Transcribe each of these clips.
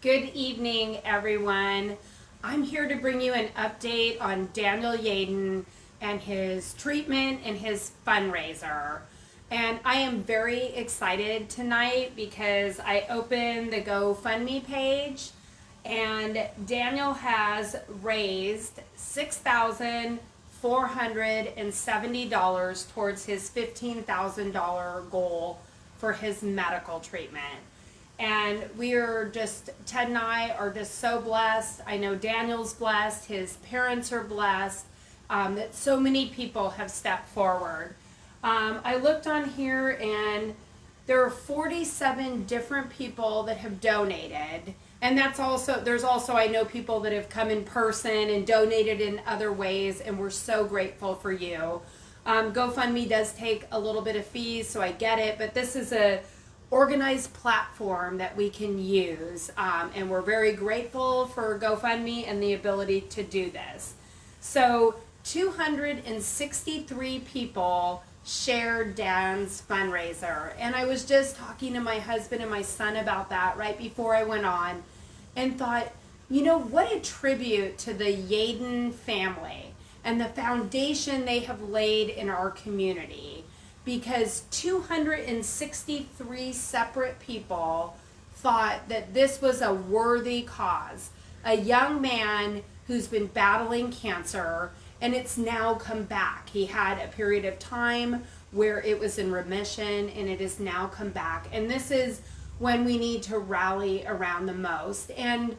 Good evening, everyone. I'm here to bring you an update on Daniel Yeadon and his treatment and his fundraiser. And I am very excited tonight because I opened the GoFundMe page and Daniel has raised $6,470 towards his $15,000 goal for his medical treatment. And Ted and I are just so blessed. I know Daniel's blessed, his parents are blessed, that so many people have stepped forward. I looked on here and there are 47 different people that have donated. And there's also, I know people that have come in person and donated in other ways, and we're so grateful for you. GoFundMe does take a little bit of fees, so I get it, but this is a organized platform that we can use, and we're very grateful for GoFundMe and the ability to do this. So 263 people shared Dan's fundraiser, and I was just talking to my husband and my son about that right before I went on and thought, what a tribute to the Yeadon family and the foundation they have laid in our community, because 263 separate people thought that this was a worthy cause. A young man who's been battling cancer, and it's now come back. He had a period of time where it was in remission, and it has now come back. And this is when we need to rally around the most. And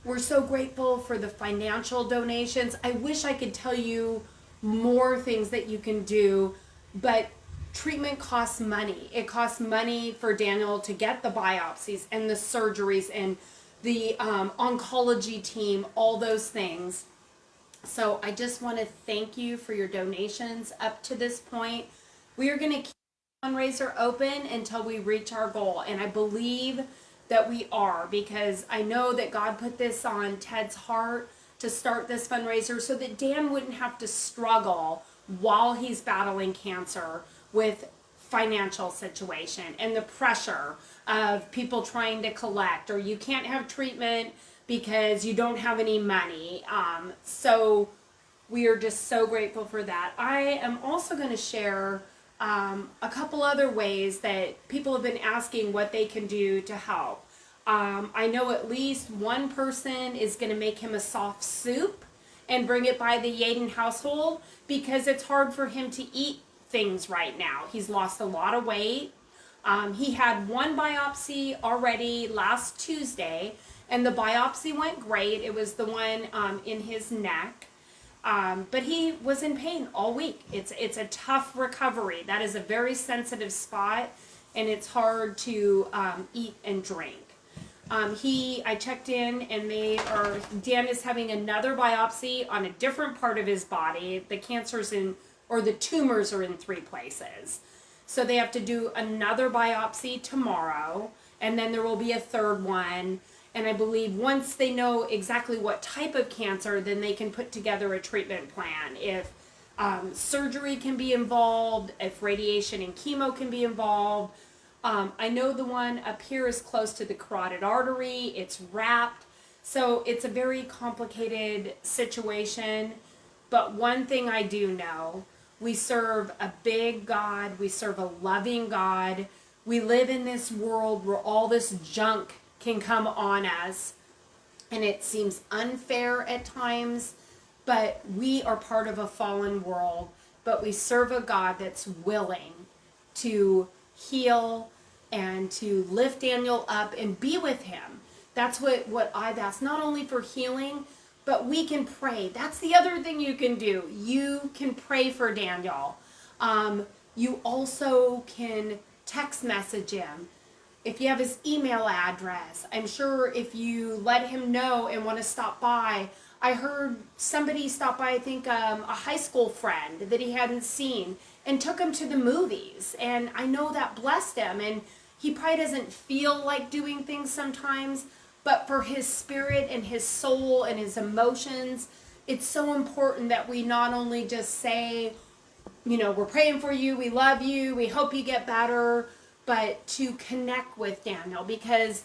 we're so grateful for the financial donations. I wish I could tell you more things that you can do, but treatment costs money. It costs money for Daniel to get the biopsies and the surgeries and the oncology team, all those things. So I just want to thank you for your donations up to this point. We are going to keep the fundraiser open until we reach our goal, and I believe that we are, because I know that God put this on Ted's heart to start this fundraiser so that Dan wouldn't have to struggle while he's battling cancer with financial situation and the pressure of people trying to collect, or you can't have treatment because you don't have any money. So we are just so grateful for that. I am also going to share a couple other ways that people have been asking what they can do to help. I know at least one person is going to make him a soft soup and bring it by the Yeadon household, because it's hard for him to eat things right now. He's lost a lot of weight. He had one biopsy already last Tuesday, and the biopsy went great. It was the one in his neck. But he was in pain all week. It's a tough recovery. That is a very sensitive spot, and it's hard to eat and drink. I checked in, and Dan is having another biopsy on a different part of his body. The tumors are in 3 places. So they have to do another biopsy tomorrow, and then there will be a third one. And I believe once they know exactly what type of cancer, then they can put together a treatment plan. If surgery can be involved, if radiation and chemo can be involved. I know the one up here is close to the carotid artery. It's wrapped. So it's a very complicated situation. But one thing I do know, we serve a big God. We serve a loving God. We live in this world where all this junk can come on us, and it seems unfair at times, but we are part of a fallen world. But we serve a God that's willing to heal and to lift Daniel up and be with him. That's what I've asked, not only for healing, but we can pray. That's the other thing you can do. You can pray for Daniel. You also can text message him. If you have his email address, I'm sure if you let him know and want to stop by. I heard somebody stop by, I think a high school friend that he hadn't seen, and took him to the movies. And I know that blessed him. And he probably doesn't feel like doing things sometimes, but for his spirit and his soul and his emotions, it's so important that we not only just say, we're praying for you, we love you, we hope you get better, but to connect with Daniel, because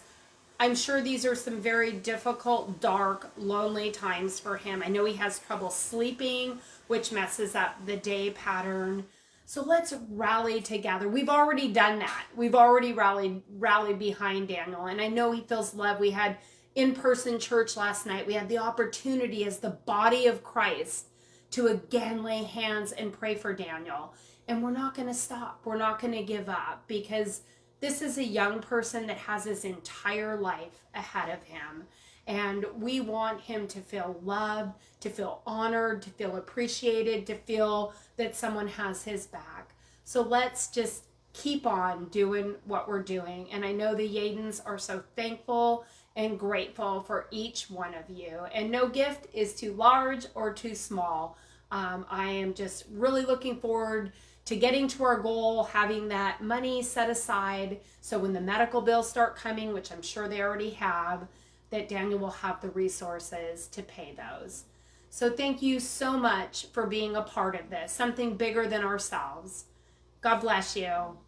I'm sure these are some very difficult, dark, lonely times for him. I know he has trouble sleeping, which messes up the day pattern. So let's rally together. We've already done that. We've already rallied behind Daniel, and I know he feels love. We had in-person church last night. We had the opportunity as the body of Christ to again lay hands and pray for Daniel. And we're not going to stop. We're not going to give up, because this is a young person that has his entire life ahead of him. And we want him to feel loved, to feel honored, to feel appreciated, to feel that someone has his back. So let's just keep on doing what we're doing. And I know the Yeadons are so thankful and grateful for each one of you. And no gift is too large or too small. I am just really looking forward to getting to our goal, having that money set aside so when the medical bills start coming, which I'm sure they already have, that Daniel will have the resources to pay those. So thank you so much for being a part of this, something bigger than ourselves. God bless you.